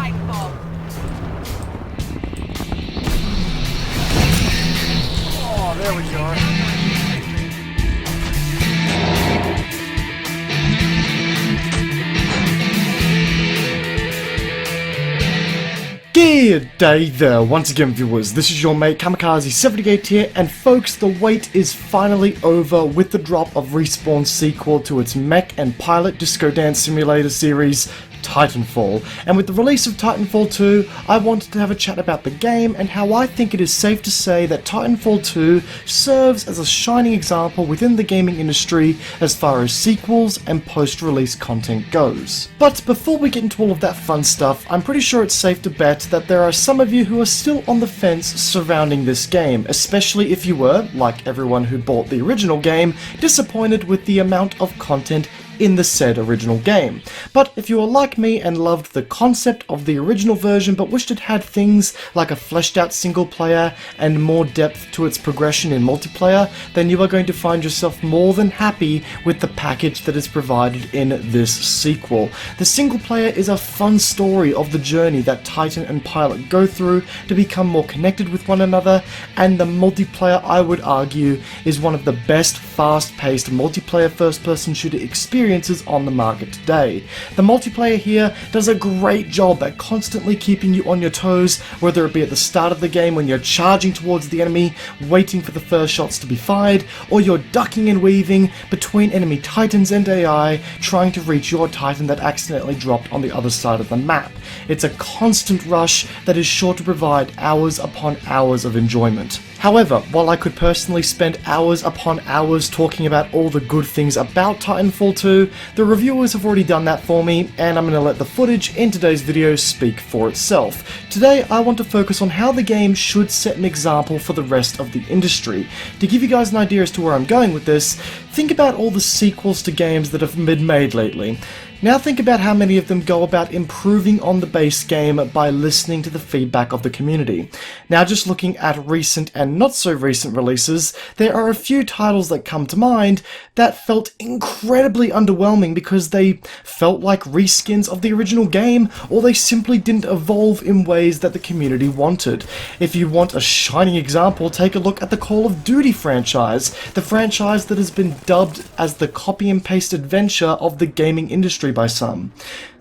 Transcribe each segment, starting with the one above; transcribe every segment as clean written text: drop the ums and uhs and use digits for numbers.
Titanfall. Oh, there we go. Good day there, once again viewers, this is your mate Kamikaze78 here, and folks, the wait is finally over with the drop of Respawn's sequel to its mech and pilot disco dance simulator series, Titanfall. And with the release of Titanfall 2, I wanted to have a chat about the game and how I think it is safe to say that Titanfall 2 serves as a shining example within the gaming industry as far as sequels and post-release content goes. But before we get into all of that fun stuff, I'm pretty sure it's safe to bet that there are some of you who are still on the fence surrounding this game, especially if you were, like everyone who bought the original game, disappointed with the amount of content in the said original game. But if you are like me and loved the concept of the original version but wished it had things like a fleshed out single player and more depth to its progression in multiplayer, then you are going to find yourself more than happy with the package that is provided in this sequel. The single player is a fun story of the journey that Titan and Pilot go through to become more connected with one another, and the multiplayer, I would argue, is one of the best fast-paced multiplayer first-person shooter experiences on the market today. The multiplayer here does a great job at constantly keeping you on your toes, whether it be at the start of the game when you're charging towards the enemy, waiting for the first shots to be fired, or you're ducking and weaving between enemy titans and AI, trying to reach your titan that accidentally dropped on the other side of the map. It's a constant rush that is sure to provide hours upon hours of enjoyment. However, while I could personally spend hours upon hours talking about all the good things about Titanfall 2, the reviewers have already done that for me, and I'm going to let the footage in today's video speak for itself. Today, I want to focus on how the game should set an example for the rest of the industry. To give you guys an idea as to where I'm going with this, think about all the sequels to games that have been made lately. Now think about how many of them go about improving on the base game by listening to the feedback of the community. Now just looking at recent and not so recent releases, there are a few titles that come to mind that felt incredibly underwhelming because they felt like reskins of the original game, or they simply didn't evolve in ways that the community wanted. If you want a shining example, take a look at the Call of Duty franchise, the franchise that has been dubbed as the copy and paste adventure of the gaming industry by some.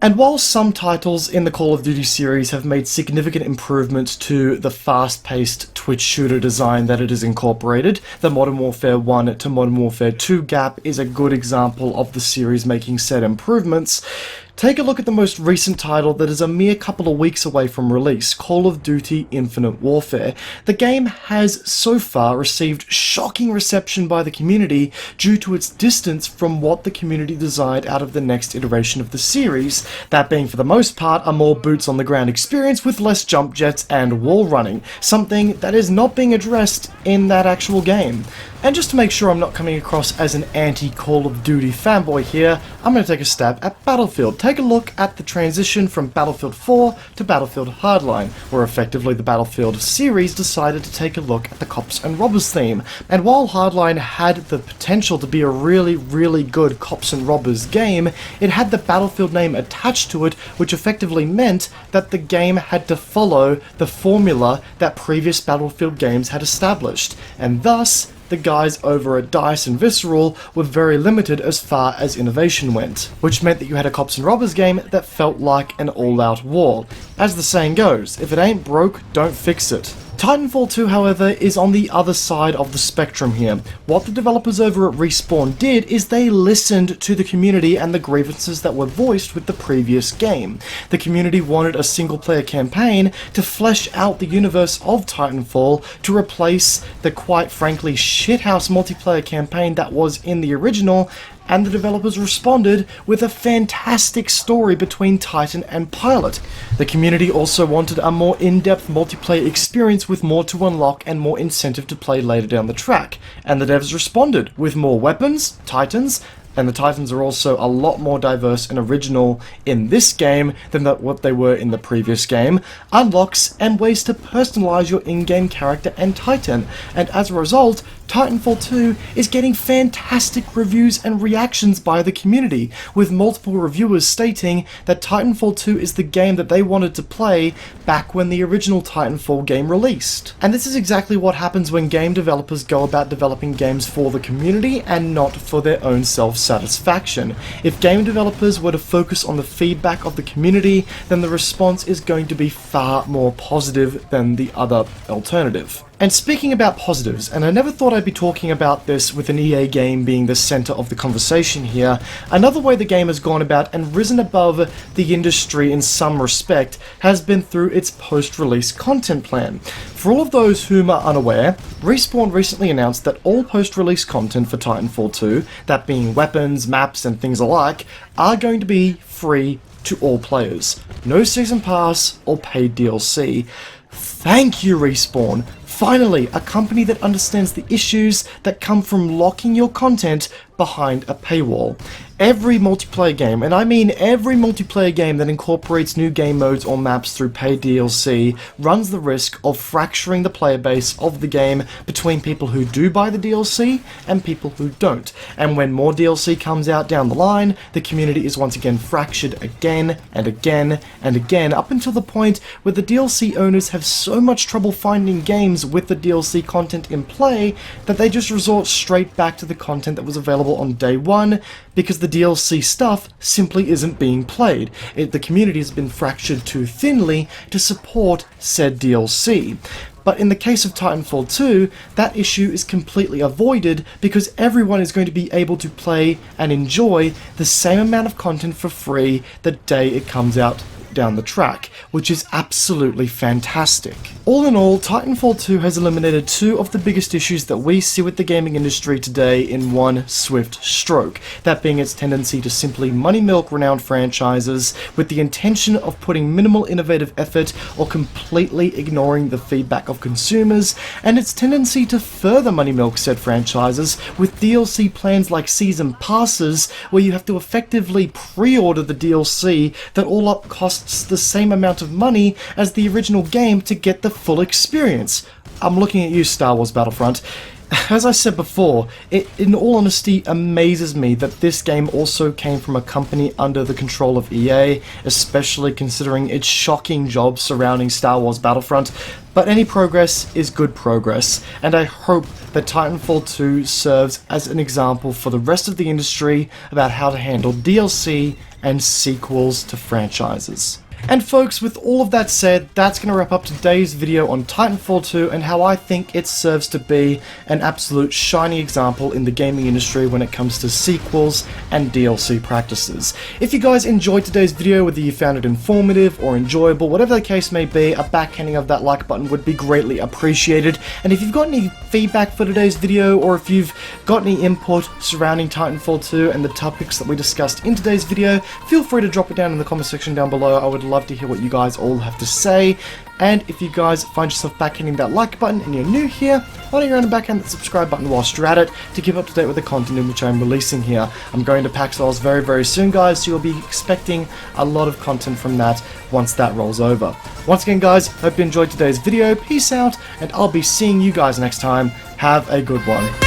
And while some titles in the Call of Duty series have made significant improvements to the fast-paced Twitch shooter design that it has incorporated, the Modern Warfare 1 to Modern Warfare 2 gap is a good example of the series making said improvements. Take a look at the most recent title that is a mere couple of weeks away from release, Call of Duty Infinite Warfare. The game has so far received shocking reception by the community due to its distance from what the community desired out of the next iteration of the series, that being for the most part a more boots on the ground experience with less jump jets and wall running, something that is not being addressed in that actual game. And just to make sure I'm not coming across as an anti-Call of Duty fanboy here, I'm going to take a stab at Battlefield. Take a look at the transition from Battlefield 4 to Battlefield Hardline, where effectively the Battlefield series decided to take a look at the cops and robbers theme. And while Hardline had the potential to be a really good cops and robbers game, it had the Battlefield name attached to it, which effectively meant that the game had to follow the formula that previous Battlefield games had established, and thus the guys over at DICE and Visceral were very limited as far as innovation went, which meant that you had a cops and robbers game that felt like an all-out war. As the saying goes, if it ain't broke, don't fix it. Titanfall 2, however, is on the other side of the spectrum here. What the developers over at Respawn did is they listened to the community and the grievances that were voiced with the previous game. The community wanted a single-player campaign to flesh out the universe of Titanfall to replace the quite frankly shithouse multiplayer campaign that was in the original, and the developers responded with a fantastic story between Titan and Pilot. The community also wanted a more in-depth multiplayer experience with more to unlock and more incentive to play later down the track, and the devs responded with more weapons, Titans, and the Titans are also a lot more diverse and original in this game than what they were in the previous game, unlocks and ways to personalize your in-game character and Titan, and as a result, Titanfall 2 is getting fantastic reviews and reactions by the community, with multiple reviewers stating that Titanfall 2 is the game that they wanted to play back when the original Titanfall game released. And this is exactly what happens when game developers go about developing games for the community and not for their own self-satisfaction. If game developers were to focus on the feedback of the community, then the response is going to be far more positive than the other alternative. And speaking about positives, and I never thought I'd be talking about this with an EA game being the center of the conversation here, another way the game has gone about and risen above the industry in some respect has been through its post-release content plan. For all of those whom are unaware, Respawn recently announced that all post-release content for Titanfall 2, that being weapons, maps, and things alike, are going to be free to all players. No season pass or paid DLC. Thank you, Respawn. Finally, a company that understands the issues that come from locking your content behind a paywall. Every multiplayer game, and I mean every multiplayer game that incorporates new game modes or maps through paid DLC, runs the risk of fracturing the player base of the game between people who do buy the DLC and people who don't. And when more DLC comes out down the line, the community is once again fractured again and again and again, up until the point where the DLC owners have so much trouble finding games with the DLC content in play that they just resort straight back to the content that was available on day one, because the DLC stuff simply isn't being played. The community has been fractured too thinly to support said DLC. But in the case of Titanfall 2, that issue is completely avoided because everyone is going to be able to play and enjoy the same amount of content for free the day it comes out down the track, which is absolutely fantastic. All in all, Titanfall 2 has eliminated two of the biggest issues that we see with the gaming industry today in one swift stroke, that being its tendency to simply money milk renowned franchises with the intention of putting minimal innovative effort or completely ignoring the feedback of consumers, and its tendency to further money milk said franchises with DLC plans like season passes, where you have to effectively pre-order the DLC that all up costs the same amount of money as the original game to get the full experience. I'm looking at you, Star Wars Battlefront. As I said before, it in all honesty amazes me that this game also came from a company under the control of EA, especially considering its shocking job surrounding Star Wars Battlefront. But any progress is good progress, and I hope that Titanfall 2 serves as an example for the rest of the industry about how to handle DLC and sequels to franchises. And folks, with all of that said, that's going to wrap up today's video on Titanfall 2 and how I think it serves to be an absolute shining example in the gaming industry when it comes to sequels and DLC practices. If you guys enjoyed today's video, whether you found it informative or enjoyable, whatever the case may be, a backhanding of that like button would be greatly appreciated. And if you've got any feedback for today's video, or if you've got any input surrounding Titanfall 2 and the topics that we discussed in today's video, feel free to drop it down in the comment section down below. I would love to hear what you guys all have to say. And if you guys find yourself backhanding that like button and you're new here, why don't you run and backhand that subscribe button whilst you're at it to keep up to date with the content in which I'm releasing here. I'm going to PAX Wars very, very soon, guys, so you'll be expecting a lot of content from that once that rolls over. Once again, guys, hope you enjoyed today's video. Peace out, and I'll be seeing you guys next time. Have a good one.